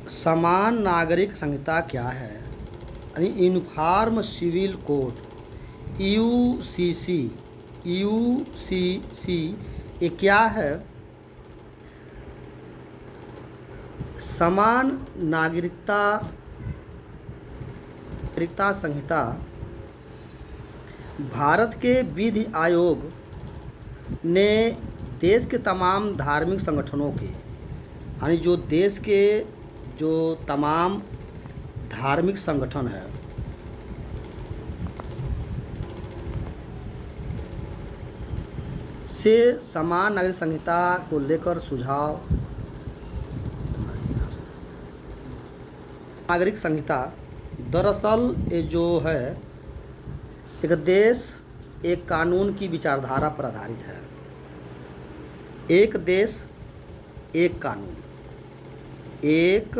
समान नागरिक संहिता क्या है? यानी uniform civil code, UCC. UCC ये क्या है? समान नागरिकता संहिता भारत के विधि आयोग ने देश के तमाम धार्मिक संगठनों के, यानी जो देश के जो तमाम धार्मिक संगठन है, से समान नागरिक संहिता को लेकर सुझाव। नागरिक संहिता दरअसल ये जो है एक देश एक कानून की विचारधारा पर आधारित है। एक देश एक कानून, एक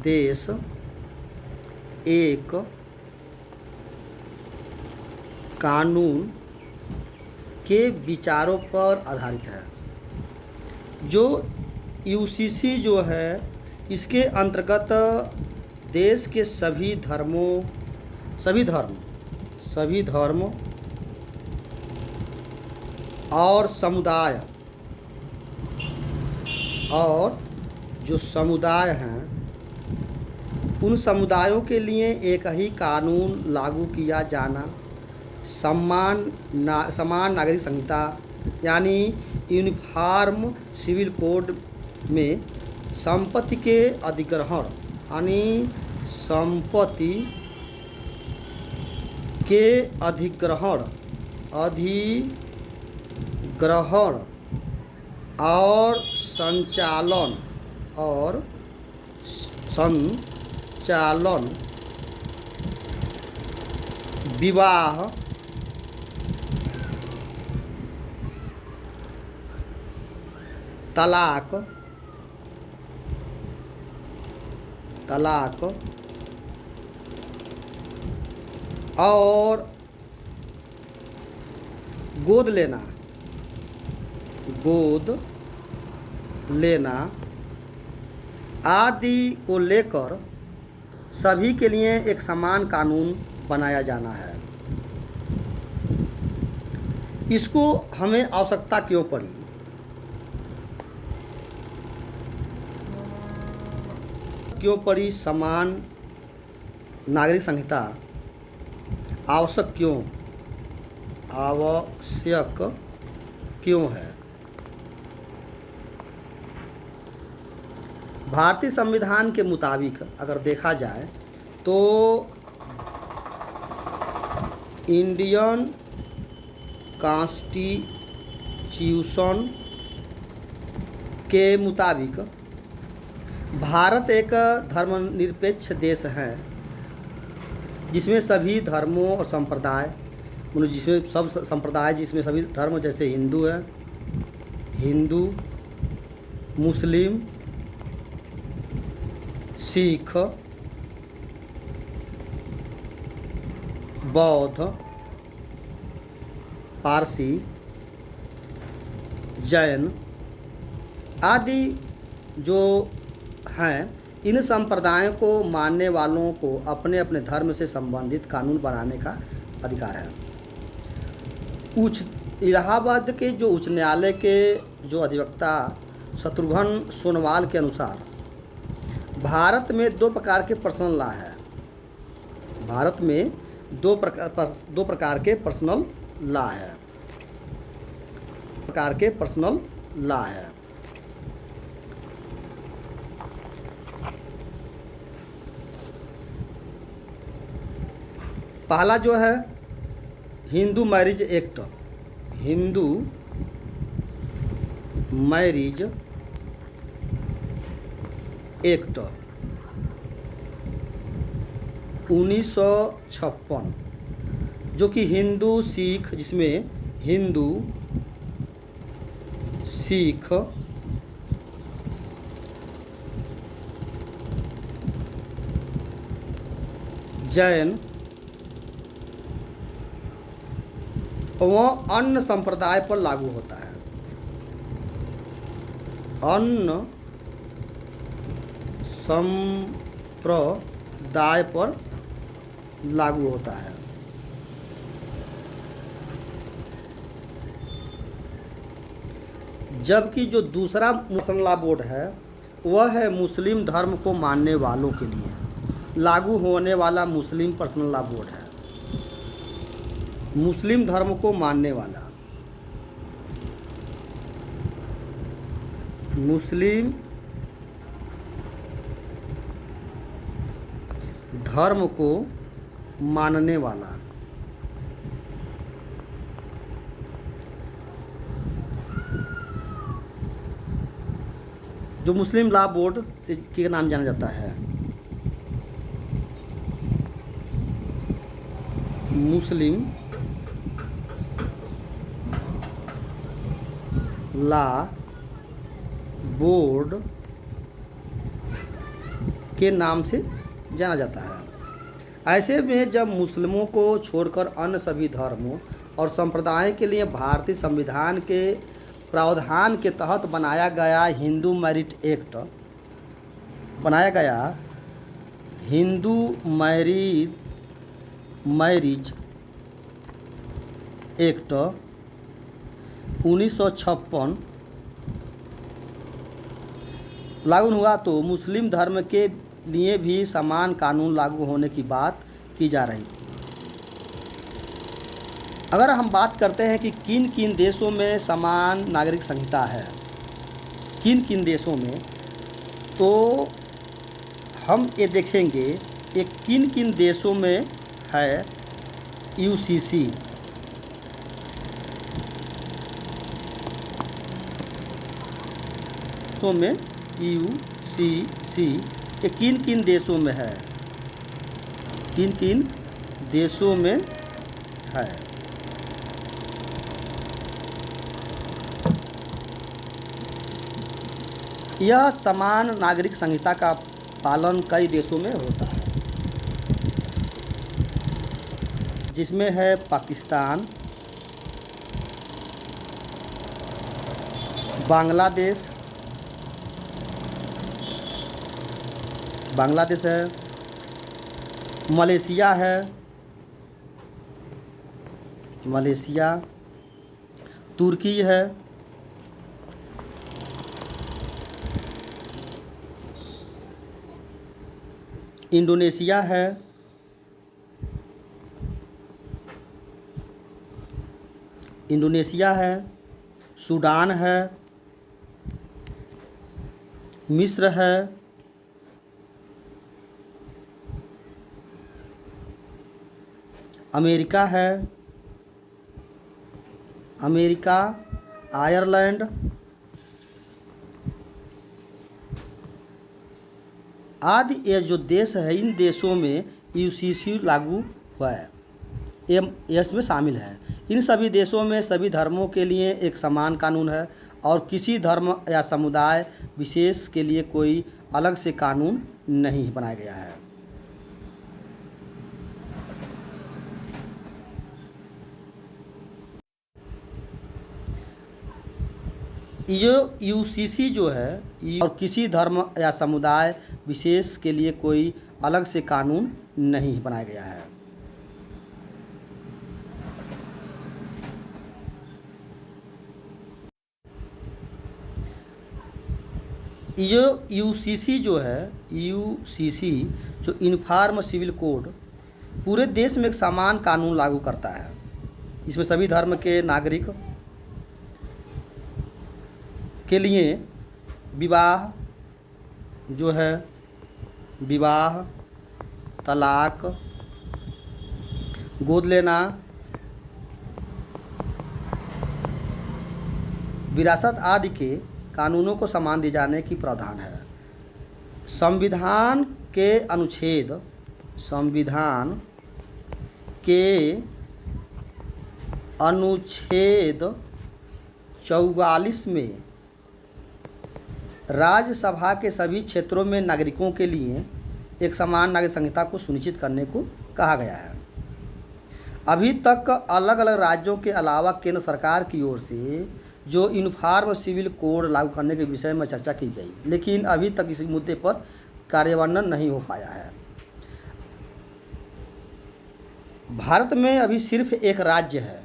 देश एक कानून के विचारों पर आधारित है। जो यूसीसी जो है इसके अंतर्गत देश के सभी धर्म और समुदाय और जो समुदाय हैं उन समुदायों के लिए एक ही कानून लागू किया जाना समान नागरिक संहिता यानी यूनिफॉर्म सिविल कोड में संपत्ति के अधिग्रहण यानी संपत्ति के अधिग्रहण और संचालन विवाह तलाक और गोद लेना आदि को लेकर सभी के लिए एक समान कानून बनाया जाना है। इसको हमें आवश्यकता क्यों पड़ी? समान नागरिक संहिता आवश्यक क्यों है? भारतीय संविधान के मुताबिक अगर देखा जाए तो इंडियन कॉन्स्टिट्यूशन के मुताबिक भारत एक धर्मनिरपेक्ष देश है जिसमें सभी धर्मों और संप्रदाय, जिसमें सब संप्रदाय, जिसमें सभी धर्म जैसे हिंदू, मुस्लिम, सिख, बौद्ध, पारसी, जैन आदि जो हैं, इन संप्रदायों को मानने वालों को अपने अपने धर्म से संबंधित कानून बनाने का अधिकार है। इलाहाबाद के जो उच्च न्यायालय के जो अधिवक्ता शत्रुघ्न सोनवाल के अनुसार भारत में दो प्रकार के पर्सनल लॉ है। भारत में दो प्रकार के पर्सनल लॉ है। पहला जो है हिंदू मैरिज एक्ट 1956 जो कि हिंदू सिख, जिसमें हिंदू सिख जैन वह अन्य संप्रदाय पर लागू होता है। अन्य संप्रदाय पर लागू होता है। जबकि जो दूसरा पर्सनल लॉ बोर्ड है वह है मुस्लिम धर्म को मानने वालों के लिए लागू होने वाला मुस्लिम पर्सनल लॉ बोर्ड है। मुस्लिम धर्म को मानने वाला, मुस्लिम धर्म को मानने वाला, जो मुस्लिम लॉ बोर्ड से के नाम जाना जाता है, मुस्लिम लॉ बोर्ड के नाम से जाना जाता है। ऐसे में जब मुस्लिमों को छोड़कर अन्य सभी धर्मों और संप्रदाय के लिए भारतीय संविधान के प्रावधान के तहत बनाया गया हिंदू मैरिज एक्ट 1956 लागू हुआ तो मुस्लिम धर्म के लिए भी समान कानून लागू होने की बात की जा रही थी। अगर हम बात करते हैं कि किन किन देशों में समान नागरिक संहिता है, किन किन देशों में, तो हम ये देखेंगे कि किन किन देशों में है यूसीसी। देशों में यूसीसी ये किन किन देशों में है, किन किन देशों में है। यह समान नागरिक संहिता का पालन कई देशों में होता है, जिसमें है पाकिस्तान, बांग्लादेश है, मलेशिया है, तुर्की है, इंडोनेशिया है, सूडान है, मिस्र है, अमेरिका है, आयरलैंड, आदि ये जो देश है, इन देशों में यूसीसी लागू हुआ है, ये इसमें शामिल है। इन सभी देशों में सभी धर्मों के लिए एक समान कानून है और किसी धर्म या समुदाय विशेष के लिए कोई अलग से कानून नहीं बनाया गया है। ये यूसीसी जो है और किसी धर्म या समुदाय विशेष के लिए कोई अलग से कानून नहीं बनाया गया है। ये यूसीसी जो यूनिफॉर्म सिविल कोड पूरे देश में एक समान कानून लागू करता है। इसमें सभी धर्म के नागरिक के लिए विवाह, तलाक, गोद लेना, विरासत आदि के कानूनों को समान दिए जाने की प्रावधान है। संविधान के अनुच्छेद 44 में राज्यसभा के सभी क्षेत्रों में नागरिकों के लिए एक समान नागरिक संहिता को सुनिश्चित करने को कहा गया है। अभी तक अलग अलग राज्यों के अलावा केंद्र सरकार की ओर से जो यूनिफॉर्म सिविल कोड लागू करने के विषय में चर्चा की गई, लेकिन अभी तक इस मुद्दे पर कार्यान्वयन नहीं हो पाया है। भारत में अभी सिर्फ एक राज्य है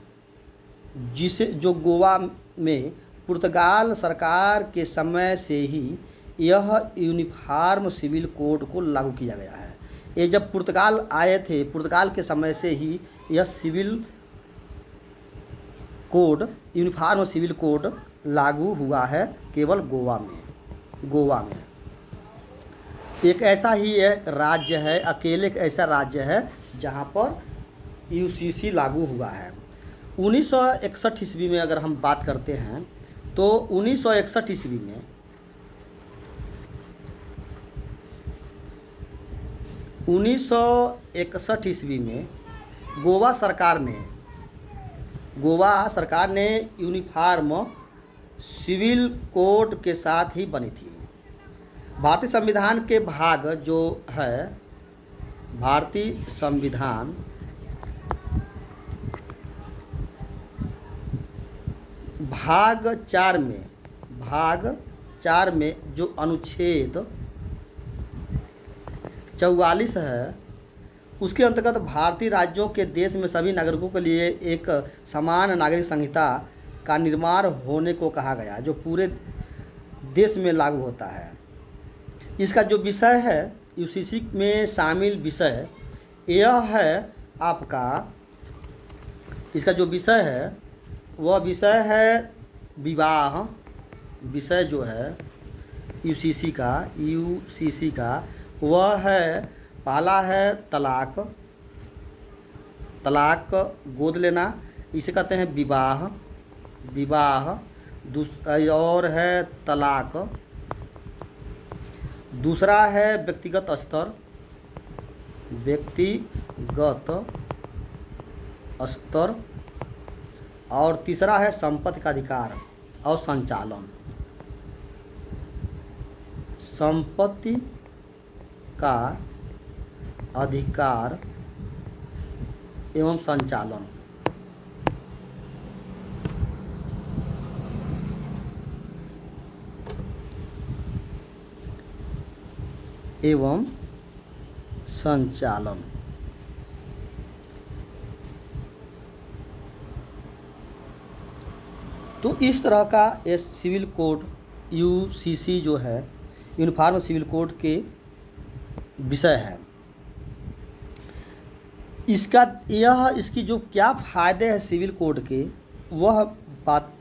जिसे जो गोवा में पुर्तगाल सरकार के समय से ही यह यूनिफॉर्म सिविल कोड को लागू किया गया है। ये जब पुर्तगाल आए थे, पुर्तगाल के समय से ही यह civil code, uniform civil code लागू हुआ है केवल गोवा में। एक ऐसा ही राज्य है, अकेले एक ऐसा राज्य है जहाँ पर यूसीसी लागू हुआ है। 1961 ईस्वी में अगर हम बात करते हैं तो 1961 ईस्वी में गोवा सरकार ने यूनिफॉर्म सिविल कोड के साथ ही बनी थी। भारतीय संविधान के भाग जो है, भारतीय संविधान भाग 4 में जो अनुच्छेद 44 है, उसके अंतर्गत भारतीय राज्यों के देश में सभी नागरिकों के लिए एक समान नागरिक संहिता का निर्माण होने को कहा गया, जो पूरे देश में लागू होता है। इसका जो विषय है, यूसीसी में शामिल विषय यह है आपका, इसका जो विषय है वह विषय है विवाह। विषय जो है यूसीसी का वह है, पहला है तलाक गोद लेना, इसे कहते हैं विवाह। और है तलाक। दूसरा है व्यक्तिगत स्तर। और तीसरा है संपत्ति का अधिकार और संचालन। संपत्ति का अधिकार एवं संचालन। तो इस तरह का ये सिविल कोड यूसीसी जो है, यूनिफॉर्म सिविल कोड के विषय है। इसकी जो क्या फ़ायदे हैं सिविल कोड के, वह बात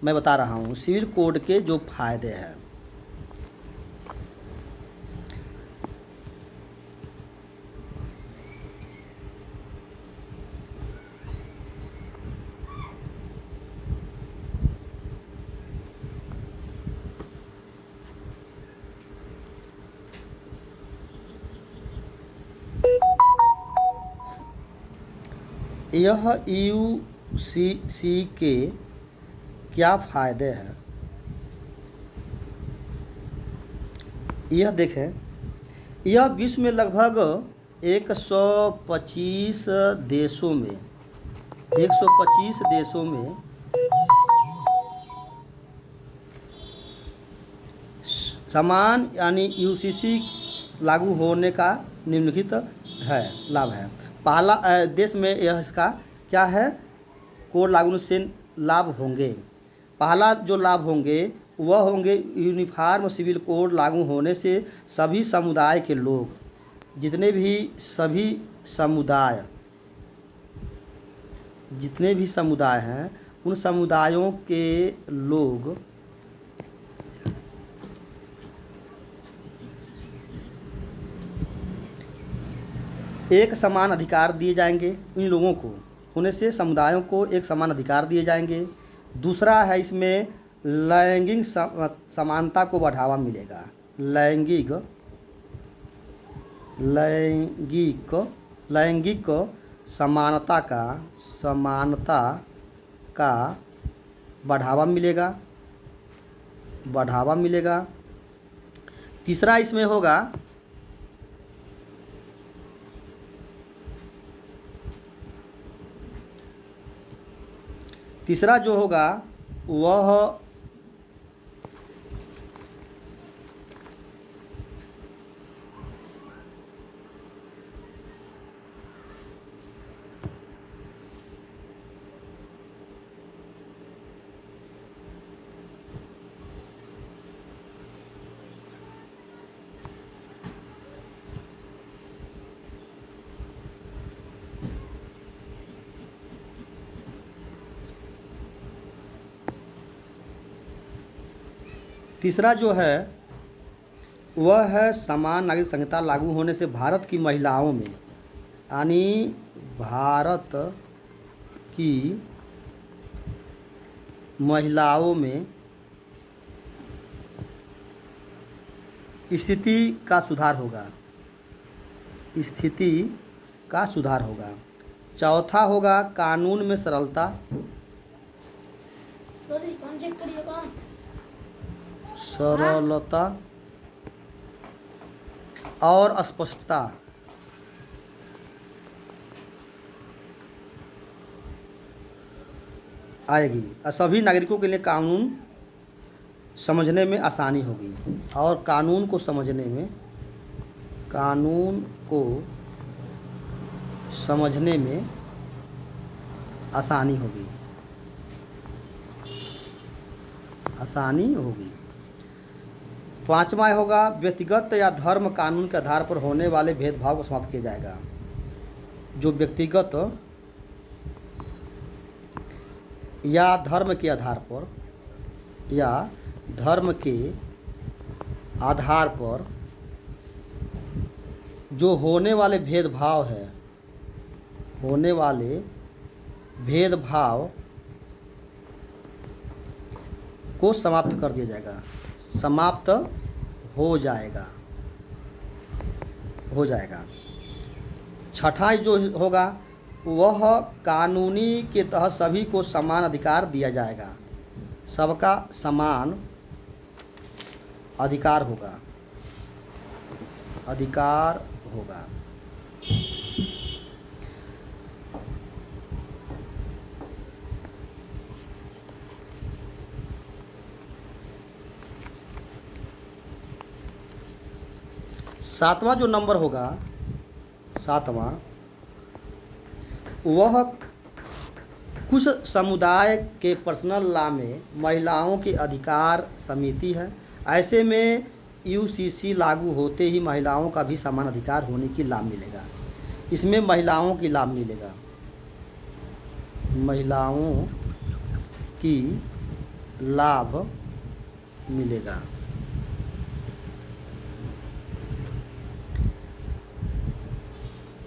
मैं बता रहा हूँ। सिविल कोड के जो फ़ायदे हैं, यह यूसीसी के क्या फ़ायदे हैं, यह देखें। यह विश्व में लगभग 125 देशों में समान यानी यूसीसी लागू होने का निम्नलिखित है लाभ है। पहला देश में यह इसका क्या है, कोड लागू से लाभ होंगे। पहला जो लाभ होंगे वह होंगे यूनिफॉर्म सिविल कोड लागू होने से सभी समुदाय के लोग, जितने भी समुदाय हैं, उन समुदायों के लोग एक समान अधिकार दिए जाएंगे। इन लोगों को होने से समुदायों को एक समान अधिकार दिए जाएंगे। दूसरा है, इसमें लैंगिक समानता को बढ़ावा मिलेगा। लैंगिक समानता का बढ़ावा मिलेगा। तीसरा इसमें होगा, तीसरा जो होगा तीसरा जो है वह है समान नागरिक संहिता लागू होने से भारत की महिलाओं में, यानी भारत की महिलाओं में स्थिति का सुधार होगा, स्थिति का सुधार होगा। चौथा होगा कानून में सरलता, सरलता और स्पष्टता आएगी और सभी नागरिकों के लिए कानून समझने में आसानी होगी, और कानून को समझने में आसानी होगी, पांचवा होगा व्यक्तिगत या धर्म कानून के आधार पर होने वाले भेदभाव को समाप्त किया जाएगा। जो व्यक्तिगत या धर्म के आधार पर जो होने वाले भेदभाव को समाप्त कर दिया जाएगा, समाप्त हो जाएगा। छठा जो होगा वह कानूनी के तहत सभी को समान अधिकार दिया जाएगा, सबका समान अधिकार होगा। सातवां जो नंबर होगा, वह कुछ समुदाय के पर्सनल लॉ में महिलाओं के अधिकार समिति है। ऐसे में यूसीसी लागू होते ही महिलाओं का भी समान अधिकार होने की लाभ मिलेगा। इसमें महिलाओं की लाभ मिलेगा,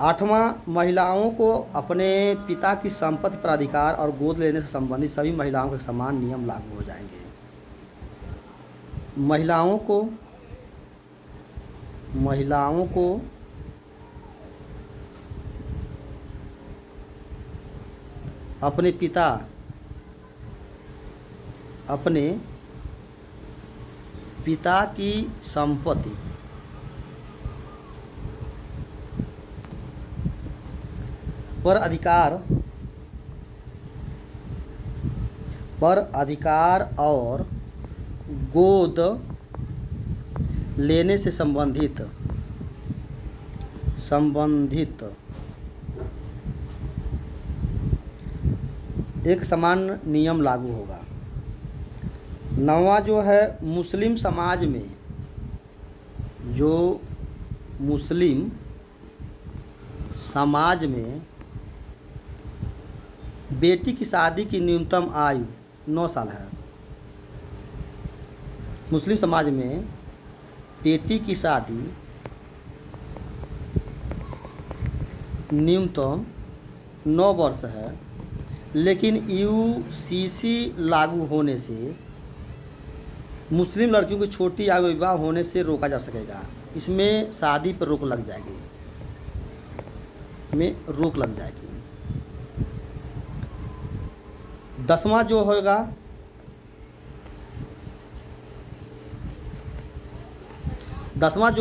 आठवां महिलाओं को अपने पिता की संपत्ति पर अधिकार और गोद लेने से संबंधित सभी महिलाओं के समान नियम लागू हो जाएंगे। महिलाओं को अपने पिता की संपत्ति पर अधिकार और गोद लेने से संबंधित एक समान नियम लागू होगा। नौवां जो है मुस्लिम समाज में बेटी की शादी की न्यूनतम आयु 9 साल है। मुस्लिम समाज में बेटी की शादी न्यूनतम 9 वर्ष है, लेकिन यूसीसी लागू होने से मुस्लिम लड़कियों की छोटी आयु में विवाह होने से रोका जा सकेगा। इसमें शादी पर रोक लग जाएगी, दसवां जो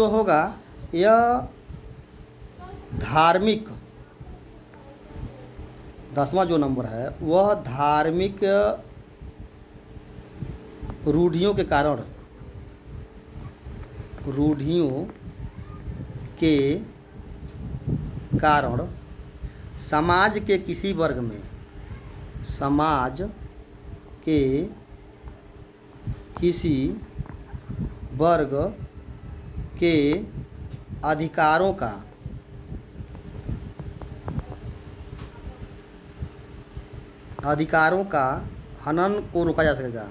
होगा यह धार्मिक, दसवां जो नंबर है वह धार्मिक रूढ़ियों के कारण समाज के किसी वर्ग के अधिकारों का हनन को रोका जा सकेगा।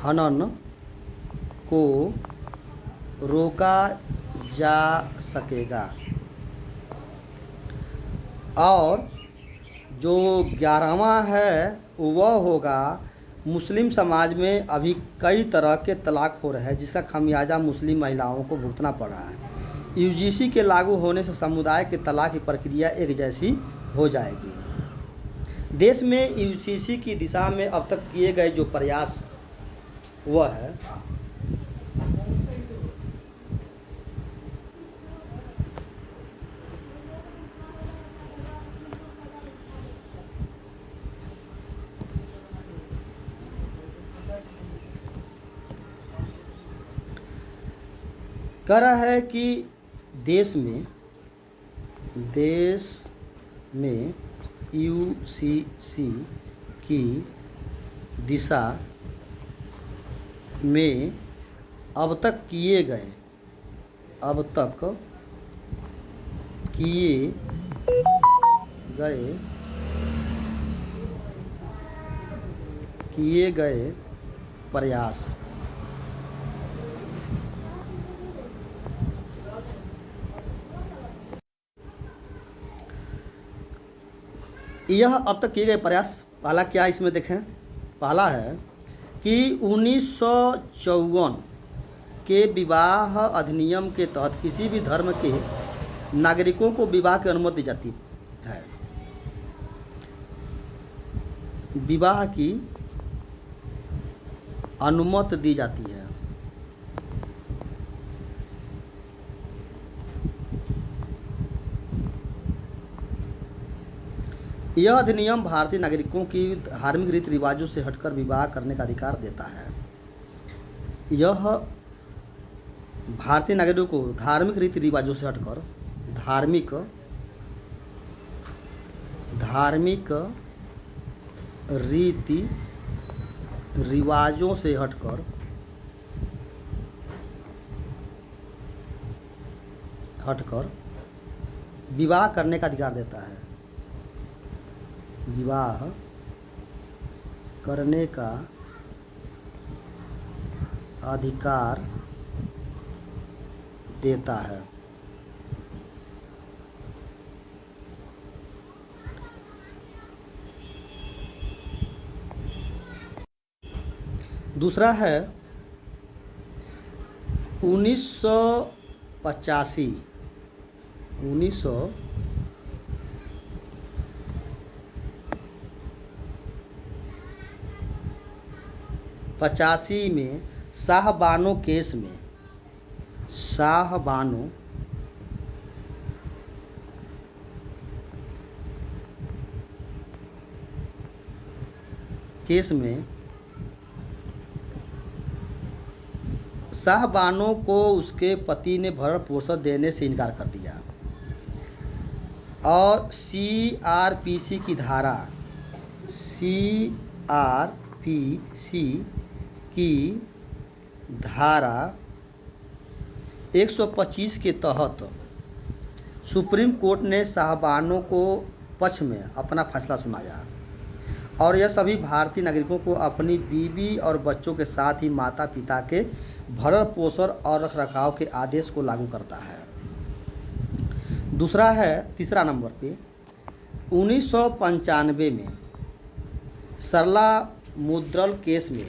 हनन को रोका जा सकेगा। और जो 11वां है वह होगा, मुस्लिम समाज में अभी कई तरह के तलाक हो रहे हैं जिसका खमियाजा मुस्लिम महिलाओं को भुगतना पड़ रहा है। यूजीसी के लागू होने से समुदाय के तलाक की प्रक्रिया एक जैसी हो जाएगी। देश में यूजीसी की दिशा में अब तक किए गए जो प्रयास वह है कह रहा है कि देश में यूसीसी की दिशा में अब तक किए गए प्रयास यह अब तक किए गए प्रयास, पहला क्या इसमें देखें। पहला है कि 1954 के विवाह अधिनियम के तहत किसी भी धर्म के नागरिकों को विवाह की अनुमति दी जाती है। विवाह की अनुमति दी जाती है। यह अधिनियम भारतीय नागरिकों की धार्मिक रीति रिवाजों से हटकर विवाह करने का अधिकार देता है। यह भारतीय नागरिकों को धार्मिक रीति रिवाजों से हटकर धार्मिक रीति रिवाजों से हटकर विवाह करने का अधिकार देता है। विवाह करने का अधिकार देता है। दूसरा है 1985 में शाहबानो केस में शाहबानो को उसके पति ने भरण पोषण देने से इनकार कर दिया और सीआरपीसी की धारा 125 के तहत सुप्रीम कोर्ट ने शाहबानो को पक्ष में अपना फैसला सुनाया और यह सभी भारतीय नागरिकों को अपनी बीवी और बच्चों के साथ ही माता पिता के भरण पोषण और रखरखाव के आदेश को लागू करता है। दूसरा है, तीसरा नंबर पे 1995 में सरला मुद्गल केस में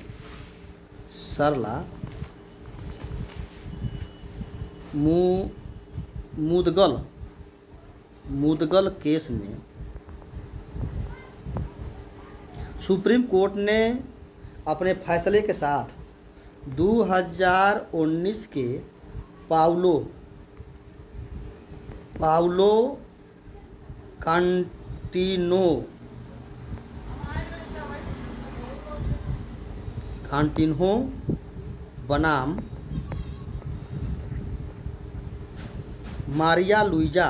मुद्गल केस में सुप्रीम कोर्ट ने अपने फैसले के साथ 2019 के पाउलो कांटिन्हो बनाम मारिया लुइजा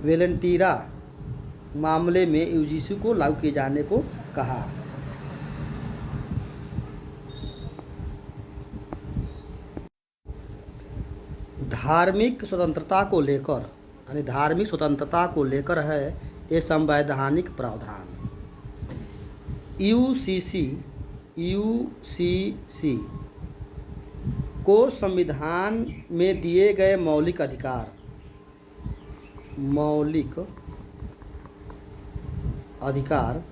वेलेंटीरा मामले में यूजीसी को लागू किए जाने को कहा। धार्मिक स्वतंत्रता को लेकर, यानी धार्मिक स्वतंत्रता को लेकर है ये संवैधानिक प्रावधान। यूसीसी को संविधान में दिए गए मौलिक अधिकार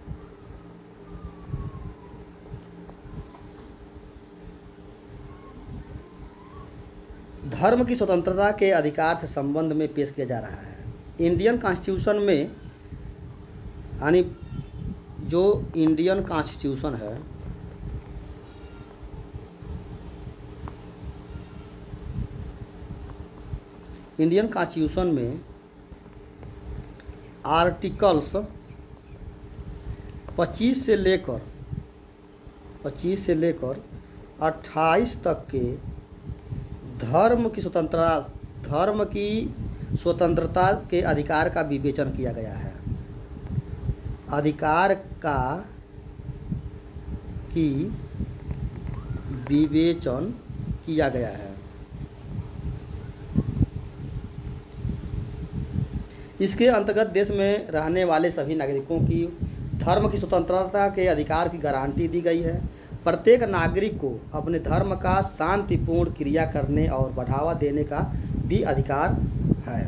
धर्म की स्वतंत्रता के अधिकार से संबंध में पेश किया जा रहा है। इंडियन कॉन्स्टिट्यूशन में, यानी जो इंडियन कॉन्स्टिट्यूशन है, इंडियन कॉन्स्टिट्यूशन में आर्टिकल्स 25 से लेकर 28 तक के धर्म की स्वतंत्रता के अधिकार का विवेचन किया गया है। अधिकार का की विवेचन किया गया है। इसके अंतर्गत देश में रहने वाले सभी नागरिकों की धर्म की स्वतंत्रता के अधिकार की गारंटी दी गई है। प्रत्येक नागरिक को अपने धर्म का शांतिपूर्ण क्रिया करने और बढ़ावा देने का भी अधिकार है।